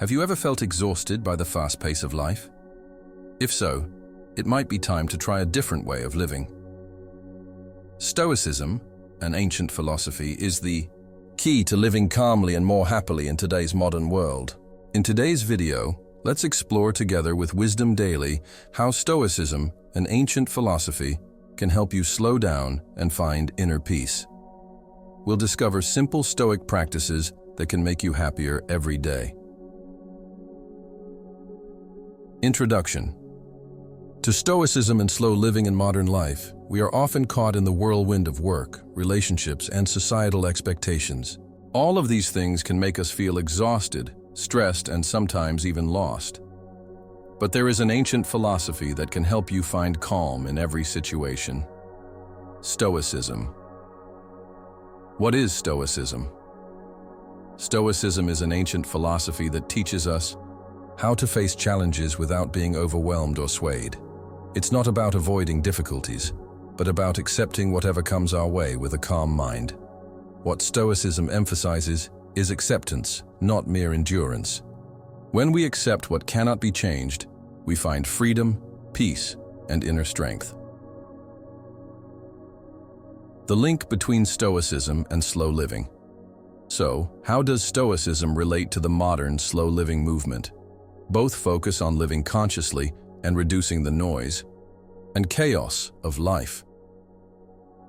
Have you ever felt exhausted by the fast pace of life? If so, it might be time to try a different way of living. Stoicism, an ancient philosophy, is the key to living calmly and more happily in today's modern world. In today's video, let's explore together with Wisdom Daily how Stoicism, an ancient philosophy, can help you slow down and find inner peace. We'll discover simple Stoic practices that can make you happier every day. Introduction. To Stoicism and slow living in modern life, we are often caught in the whirlwind of work, relationships, and societal expectations. All of these things can make us feel exhausted, stressed, and sometimes even lost. But there is an ancient philosophy that can help you find calm in every situation. Stoicism. What is Stoicism? Stoicism is an ancient philosophy that teaches us how to face challenges without being overwhelmed or swayed. It's not about avoiding difficulties, but about accepting whatever comes our way with a calm mind. What Stoicism emphasizes is acceptance, not mere endurance. When we accept what cannot be changed, we find freedom, peace, and inner strength. The link between Stoicism and slow living. So, how does Stoicism relate to the modern slow living movement? Both focus on living consciously and reducing the noise and chaos of life.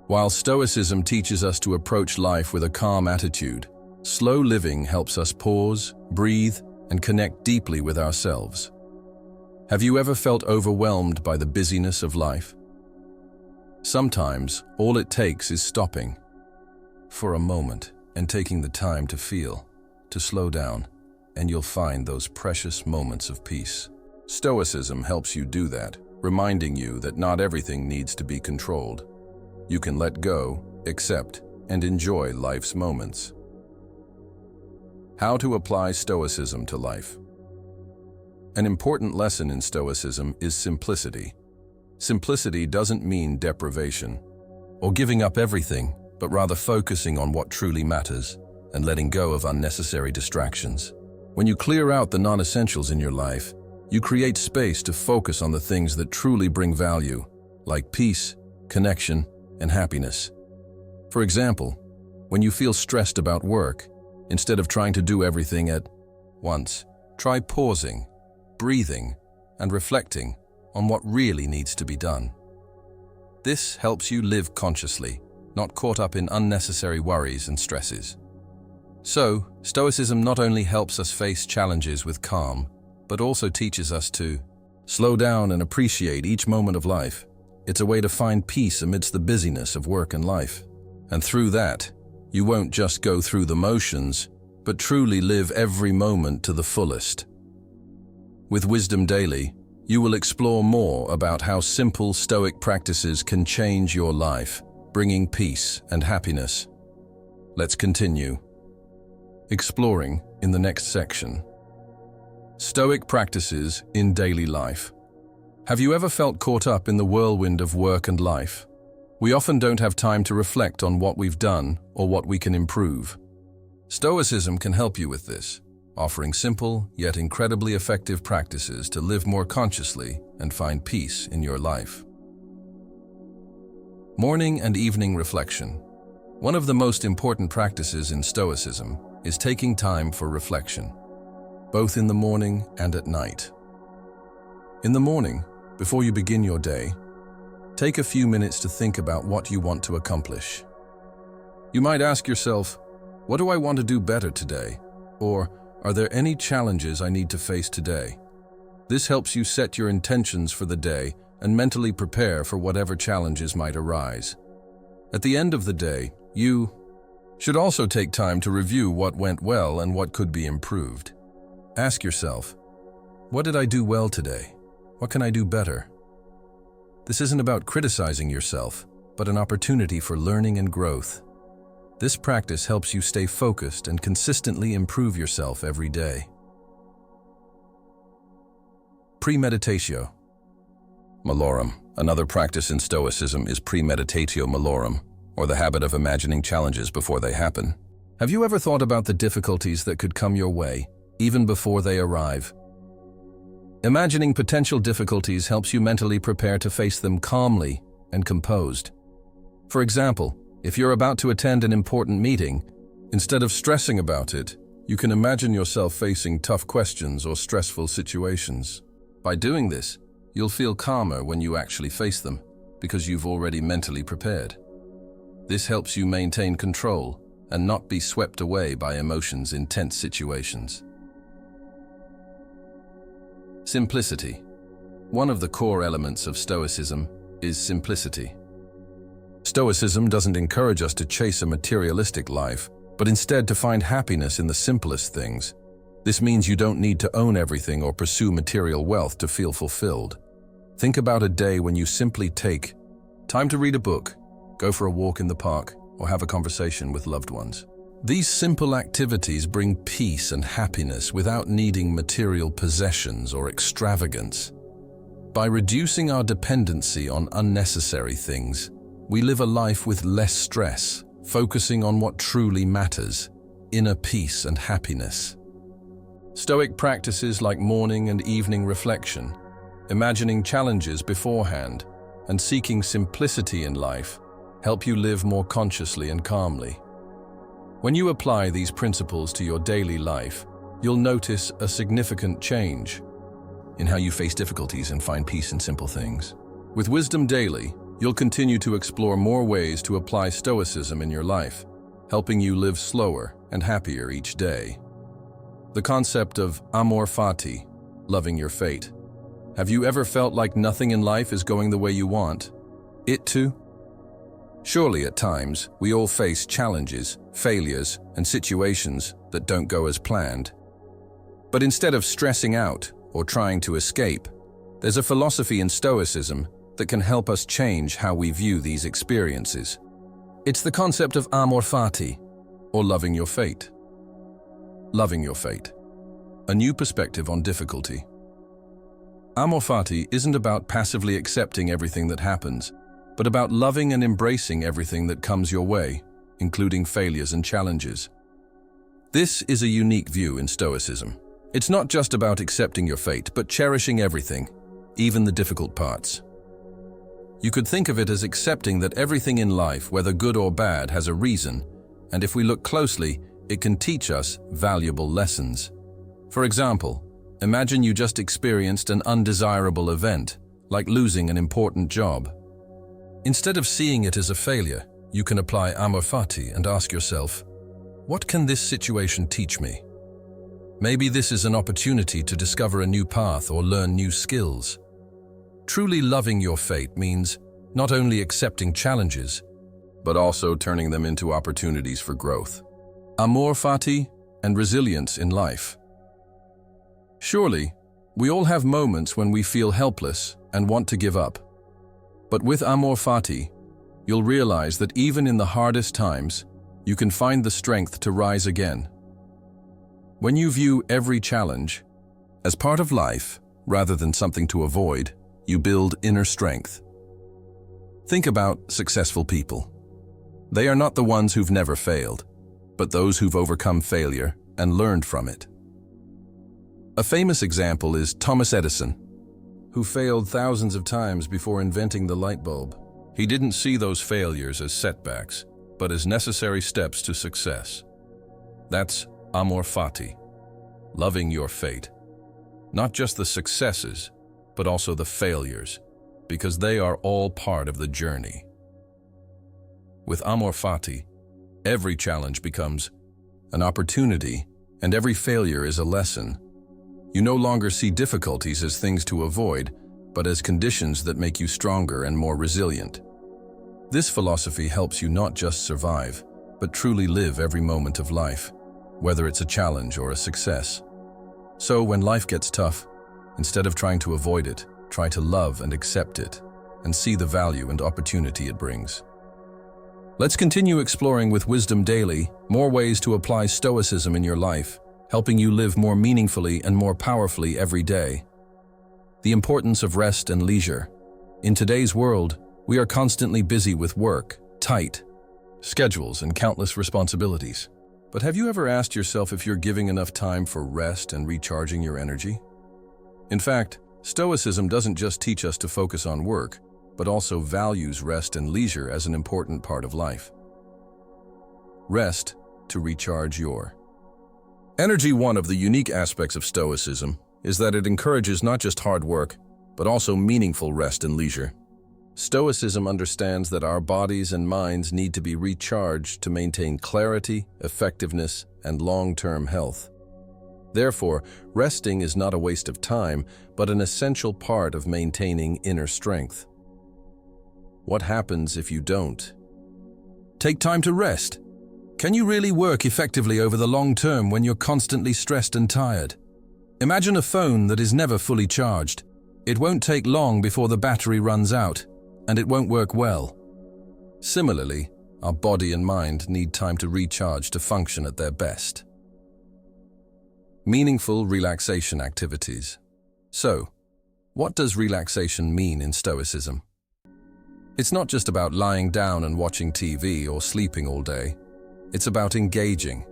While Stoicism teaches us to approach life with a calm attitude, slow living helps us pause, breathe, and connect deeply with ourselves. Have you ever felt overwhelmed by the busyness of life? Sometimes, all it takes is stopping for a moment and taking the time to feel, to slow down, and you'll find those precious moments of peace. Stoicism helps you do that, reminding you that not everything needs to be controlled. You can let go, accept, and enjoy life's moments. How to apply Stoicism to life. An important lesson in Stoicism is simplicity. Simplicity doesn't mean deprivation or giving up everything, but rather focusing on what truly matters and letting go of unnecessary distractions. When you clear out the non-essentials in your life, you create space to focus on the things that truly bring value, like peace, connection, and happiness. For example, when you feel stressed about work, instead of trying to do everything at once, try pausing, breathing, and reflecting on what really needs to be done. This helps you live consciously, not caught up in unnecessary worries and stresses. So, Stoicism not only helps us face challenges with calm, but also teaches us to slow down and appreciate each moment of life. It's a way to find peace amidst the busyness of work and life. And through that, you won't just go through the motions, but truly live every moment to the fullest. With Wisdom Daily, you will explore more about how simple Stoic practices can change your life, bringing peace and happiness. Let's continue exploring in the next section. Stoic practices in daily life. Have you ever felt caught up in the whirlwind of work and life? We often don't have time to reflect on what we've done or what we can improve. Stoicism can help you with this, offering simple yet incredibly effective practices to live more consciously and find peace in your life. Morning and evening reflection. One of the most important practices in Stoicism is taking time for reflection, both in the morning and at night. In the morning, before you begin your day, take a few minutes to think about what you want to accomplish. You might ask yourself, what do I want to do better today? Or, are there any challenges I need to face today? This helps you set your intentions for the day and mentally prepare for whatever challenges might arise. At the end of the day, you should also take time to review what went well and what could be improved. Ask yourself, what did I do well today? What can I do better? This isn't about criticizing yourself, but an opportunity for learning and growth. This practice helps you stay focused and consistently improve yourself every day. Premeditatio malorum. Another practice in Stoicism is premeditatio malorum, or the habit of imagining challenges before they happen. Have you ever thought about the difficulties that could come your way even before they arrive. Imagining potential difficulties helps you mentally prepare to face them calmly and composed. For example, if you're about to attend an important meeting, instead of stressing about it, you can imagine yourself facing tough questions or stressful situations. By doing this, you'll feel calmer when you actually face them, because you've already mentally prepared. This helps you maintain control and not be swept away by emotions in tense situations. Simplicity. One of the core elements of Stoicism is simplicity. Stoicism doesn't encourage us to chase a materialistic life, but instead to find happiness in the simplest things. This means you don't need to own everything or pursue material wealth to feel fulfilled. Think about a day when you simply take time to read a book, go for a walk in the park, or have a conversation with loved ones. These simple activities bring peace and happiness without needing material possessions or extravagance. By reducing our dependency on unnecessary things, we live a life with less stress, focusing on what truly matters, inner peace and happiness. Stoic practices like morning and evening reflection, imagining challenges beforehand, and seeking simplicity in life help you live more consciously and calmly. When you apply these principles to your daily life, you'll notice a significant change in how you face difficulties and find peace in simple things. With Wisdom Daily, you'll continue to explore more ways to apply Stoicism in your life, helping you live slower and happier each day. The concept of Amor Fati, loving your fate. Have you ever felt like nothing in life is going the way you want it to? Surely at times, we all face challenges, failures, and situations that don't go as planned. But instead of stressing out or trying to escape, there's a philosophy in Stoicism that can help us change how we view these experiences. It's the concept of Amor Fati, or loving your fate. Loving your fate. A new perspective on difficulty. Amor Fati isn't about passively accepting everything that happens, but about loving and embracing everything that comes your way, including failures and challenges. This is a unique view in Stoicism. It's not just about accepting your fate, but cherishing everything, even the difficult parts. You could think of it as accepting that everything in life, whether good or bad, has a reason, and if we look closely, it can teach us valuable lessons. For example, imagine you just experienced an undesirable event, like losing an important job. Instead of seeing it as a failure, you can apply Amor Fati and ask yourself, what can this situation teach me? Maybe this is an opportunity to discover a new path or learn new skills. Truly loving your fate means not only accepting challenges, but also turning them into opportunities for growth. Amor Fati and resilience in life. Surely, we all have moments when we feel helpless and want to give up. But with Amor Fati, you'll realize that even in the hardest times, you can find the strength to rise again. When you view every challenge as part of life rather than something to avoid, you build inner strength. Think about successful people. They are not the ones who've never failed, but those who've overcome failure and learned from it. A famous example is Thomas Edison, who failed thousands of times before inventing the light bulb. He didn't see those failures as setbacks, but as necessary steps to success. That's Amor Fati, loving your fate. Not just the successes, but also the failures, because they are all part of the journey. With Amor Fati, every challenge becomes an opportunity, and every failure is a lesson. You no longer see difficulties as things to avoid, but as conditions that make you stronger and more resilient. This philosophy helps you not just survive, but truly live every moment of life, whether it's a challenge or a success. So when life gets tough, instead of trying to avoid it, try to love and accept it, and see the value and opportunity it brings. Let's continue exploring with Wisdom Daily more ways to apply Stoicism in your life, helping you live more meaningfully and more powerfully every day. The importance of rest and leisure. In today's world, we are constantly busy with work, tight schedules, and countless responsibilities. But have you ever asked yourself if you're giving enough time for rest and recharging your energy? In fact, Stoicism doesn't just teach us to focus on work, but also values rest and leisure as an important part of life. Rest to recharge your energy. One of the unique aspects of Stoicism is that it encourages not just hard work, but also meaningful rest and leisure. Stoicism understands that our bodies and minds need to be recharged to maintain clarity, effectiveness, and long-term health. Therefore, resting is not a waste of time, but an essential part of maintaining inner strength. What happens if you don't take time to rest? Can you really work effectively over the long term when you're constantly stressed and tired? Imagine a phone that is never fully charged. It won't take long before the battery runs out, and it won't work well. Similarly, our body and mind need time to recharge to function at their best. Meaningful relaxation activities. So, what does relaxation mean in Stoicism? It's not just about lying down and watching TV or sleeping all day. It's about engaging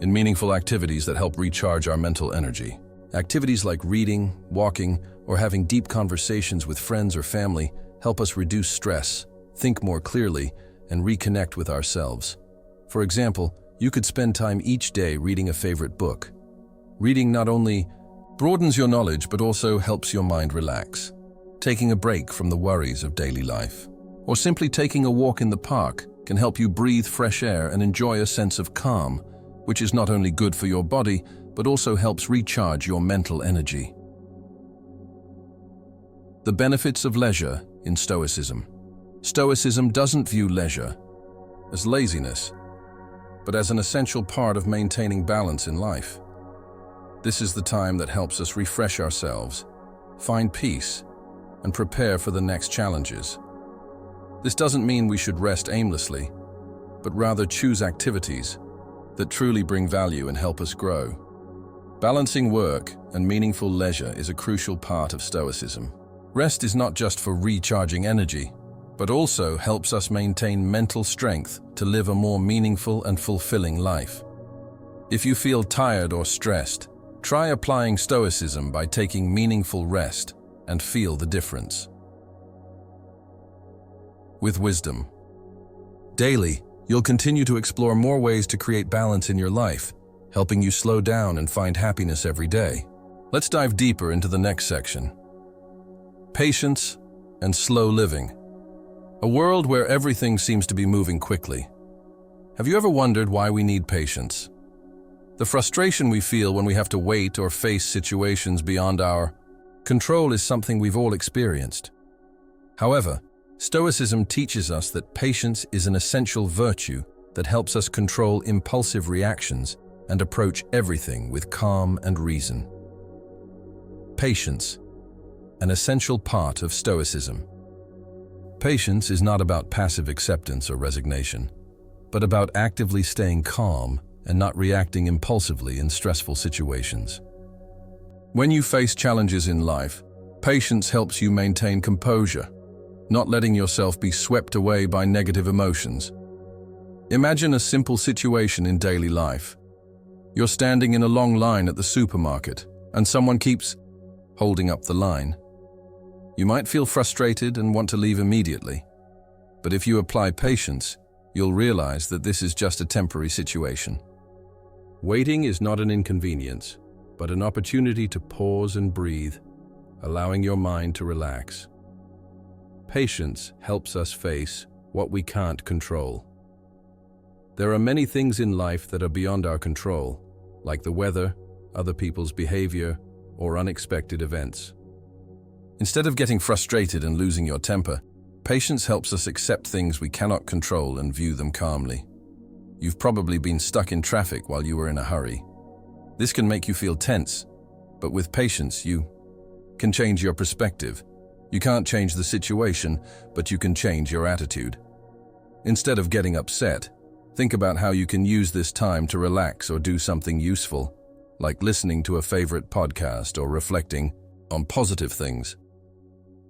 in meaningful activities that help recharge our mental energy. Activities like reading, walking, or having deep conversations with friends or family help us reduce stress, think more clearly, and reconnect with ourselves. For example, you could spend time each day reading a favorite book. Reading not only broadens your knowledge, but also helps your mind relax. Taking a break from the worries of daily life, or simply taking a walk in the park can help you breathe fresh air and enjoy a sense of calm, which is not only good for your body, but also helps recharge your mental energy. The benefits of leisure in Stoicism. Stoicism doesn't view leisure as laziness, but as an essential part of maintaining balance in life. This is the time that helps us refresh ourselves, find peace, and prepare for the next challenges. This doesn't mean we should rest aimlessly, but rather choose activities that truly bring value and help us grow. Balancing work and meaningful leisure is a crucial part of Stoicism. Rest is not just for recharging energy, but also helps us maintain mental strength to live a more meaningful and fulfilling life. If you feel tired or stressed, try applying Stoicism by taking meaningful rest and feel the difference. With wisdom. Daily, you'll continue to explore more ways to create balance in your life, helping you slow down and find happiness every day. Let's dive deeper into the next section. Patience and slow living. A world where everything seems to be moving quickly. Have you ever wondered why we need patience? The frustration we feel when we have to wait or face situations beyond our control is something we've all experienced. However, Stoicism teaches us that patience is an essential virtue that helps us control impulsive reactions and approach everything with calm and reason. Patience, an essential part of Stoicism. Patience is not about passive acceptance or resignation, but about actively staying calm and not reacting impulsively in stressful situations. When you face challenges in life, patience helps you maintain composure, not letting yourself be swept away by negative emotions. Imagine a simple situation in daily life. You're standing in a long line at the supermarket, and someone keeps holding up the line. You might feel frustrated and want to leave immediately, but if you apply patience, you'll realize that this is just a temporary situation. Waiting is not an inconvenience, but an opportunity to pause and breathe, allowing your mind to relax. Patience helps us face what we can't control. There are many things in life that are beyond our control, like the weather, other people's behavior, or unexpected events. Instead of getting frustrated and losing your temper, patience helps us accept things we cannot control and view them calmly. You've probably been stuck in traffic while you were in a hurry. This can make you feel tense, but with patience, you can change your perspective. You can't change the situation, but you can change your attitude. Instead of getting upset, think about how you can use this time to relax or do something useful, like listening to a favorite podcast or reflecting on positive things.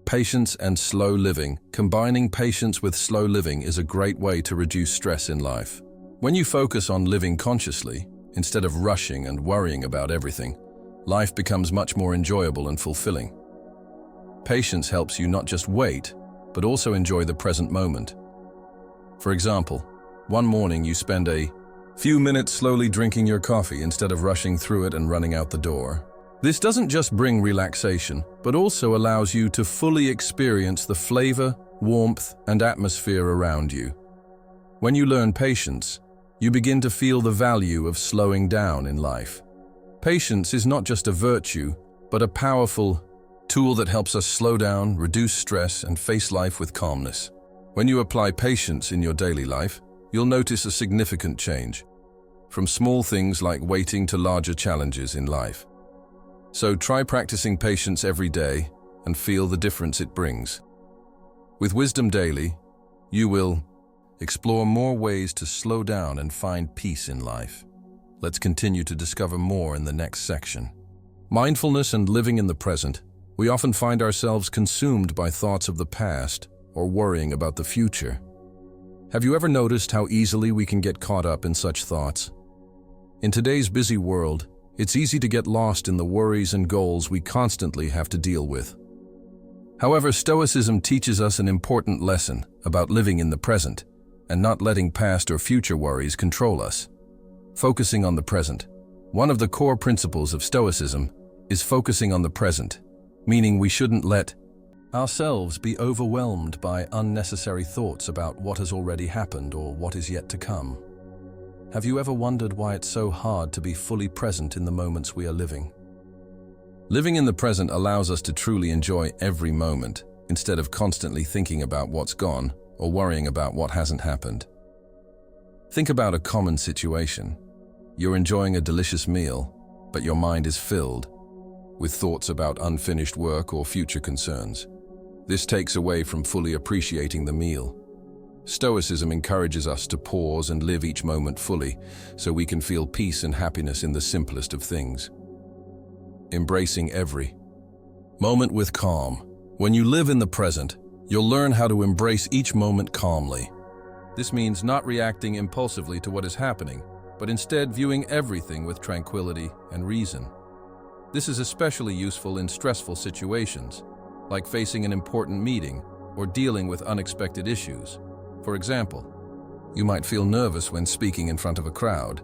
Patience and slow living. Combining patience with slow living is a great way to reduce stress in life. When you focus on living consciously, instead of rushing and worrying about everything, life becomes much more enjoyable and fulfilling. Patience helps you not just wait, but also enjoy the present moment. For example, one morning you spend a few minutes slowly drinking your coffee instead of rushing through it and running out the door. This doesn't just bring relaxation, but also allows you to fully experience the flavor, warmth, and atmosphere around you. When you learn patience, you begin to feel the value of slowing down in life. Patience is not just a virtue, but a powerful tool that helps us slow down, reduce stress, and face life with calmness. When you apply patience in your daily life, you'll notice a significant change, from small things like waiting to larger challenges in life. So try practicing patience every day and feel the difference it brings. With Wisdom Daily, you will explore more ways to slow down and find peace in life. Let's continue to discover more in the next section. Mindfulness and living in the present. We often find ourselves consumed by thoughts of the past or worrying about the future. Have you ever noticed how easily we can get caught up in such thoughts? In today's busy world, it's easy to get lost in the worries and goals we constantly have to deal with. However, Stoicism teaches us an important lesson about living in the present and not letting past or future worries control us. Focusing on the present. One of the core principles of Stoicism is focusing on the present, meaning we shouldn't let ourselves be overwhelmed by unnecessary thoughts about what has already happened or what is yet to come. Have you ever wondered why it's so hard to be fully present in the moments we are living? Living in the present allows us to truly enjoy every moment, instead of constantly thinking about what's gone or worrying about what hasn't happened. Think about a common situation. You're enjoying a delicious meal, but your mind is filled with thoughts about unfinished work or future concerns. This takes away from fully appreciating the meal. Stoicism encourages us to pause and live each moment fully, so we can feel peace and happiness in the simplest of things. Embracing every moment with calm. When you live in the present, you'll learn how to embrace each moment calmly. This means not reacting impulsively to what is happening, but instead viewing everything with tranquility and reason. This is especially useful in stressful situations, like facing an important meeting or dealing with unexpected issues. For example, you might feel nervous when speaking in front of a crowd,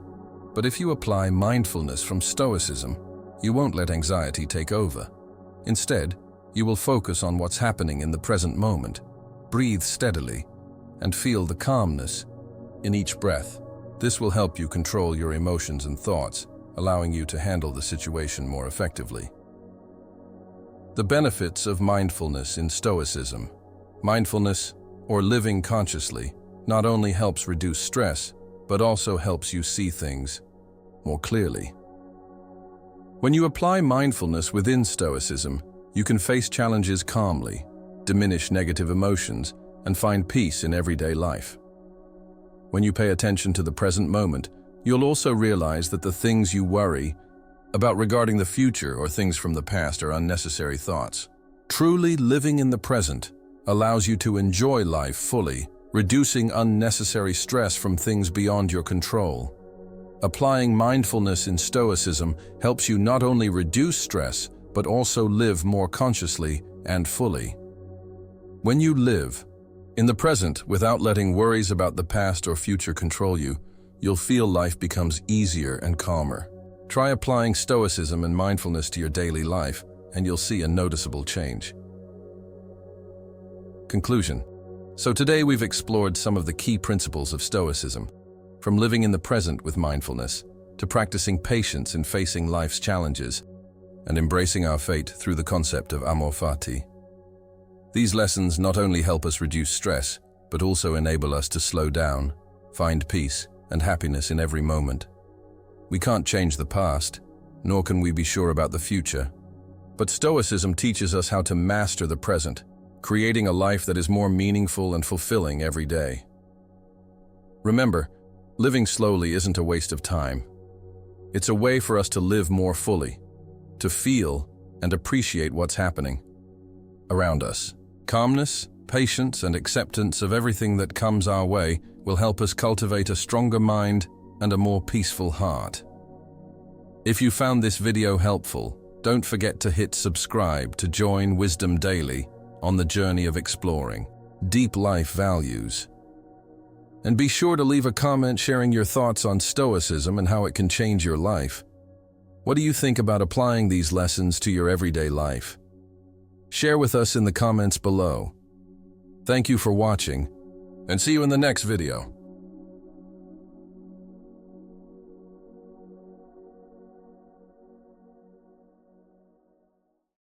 but if you apply mindfulness from Stoicism, you won't let anxiety take over. Instead, you will focus on what's happening in the present moment, breathe steadily, and feel the calmness in each breath. This will help you control your emotions and thoughts, allowing you to handle the situation more effectively. The benefits of mindfulness in Stoicism. Mindfulness, or living consciously, not only helps reduce stress, but also helps you see things more clearly. When you apply mindfulness within Stoicism, you can face challenges calmly, diminish negative emotions, and find peace in everyday life. When you pay attention to the present moment, you'll also realize that the things you worry about regarding the future or things from the past are unnecessary thoughts. Truly living in the present allows you to enjoy life fully, reducing unnecessary stress from things beyond your control. Applying mindfulness in Stoicism helps you not only reduce stress, but also live more consciously and fully. When you live in the present without letting worries about the past or future control you, you'll feel life becomes easier and calmer. Try applying Stoicism and mindfulness to your daily life, and you'll see a noticeable change. Conclusion. So today we've explored some of the key principles of Stoicism, from living in the present with mindfulness, to practicing patience in facing life's challenges, and embracing our fate through the concept of Amor Fati. These lessons not only help us reduce stress, but also enable us to slow down, find peace and happiness in every moment. We can't change the past, nor can we be sure about the future. But Stoicism teaches us how to master the present, creating a life that is more meaningful and fulfilling every day. Remember, living slowly isn't a waste of time. It's a way for us to live more fully, to feel and appreciate what's happening around us. Calmness, patience, and acceptance of everything that comes our way will help us cultivate a stronger mind and a more peaceful heart. If you found this video helpful, don't forget to hit subscribe to join Wisdom Daily on the journey of exploring deep life values. And be sure to leave a comment sharing your thoughts on Stoicism and how it can change your life. What do you think about applying these lessons to your everyday life? Share with us in the comments below. Thank you for watching, and see you in the next video.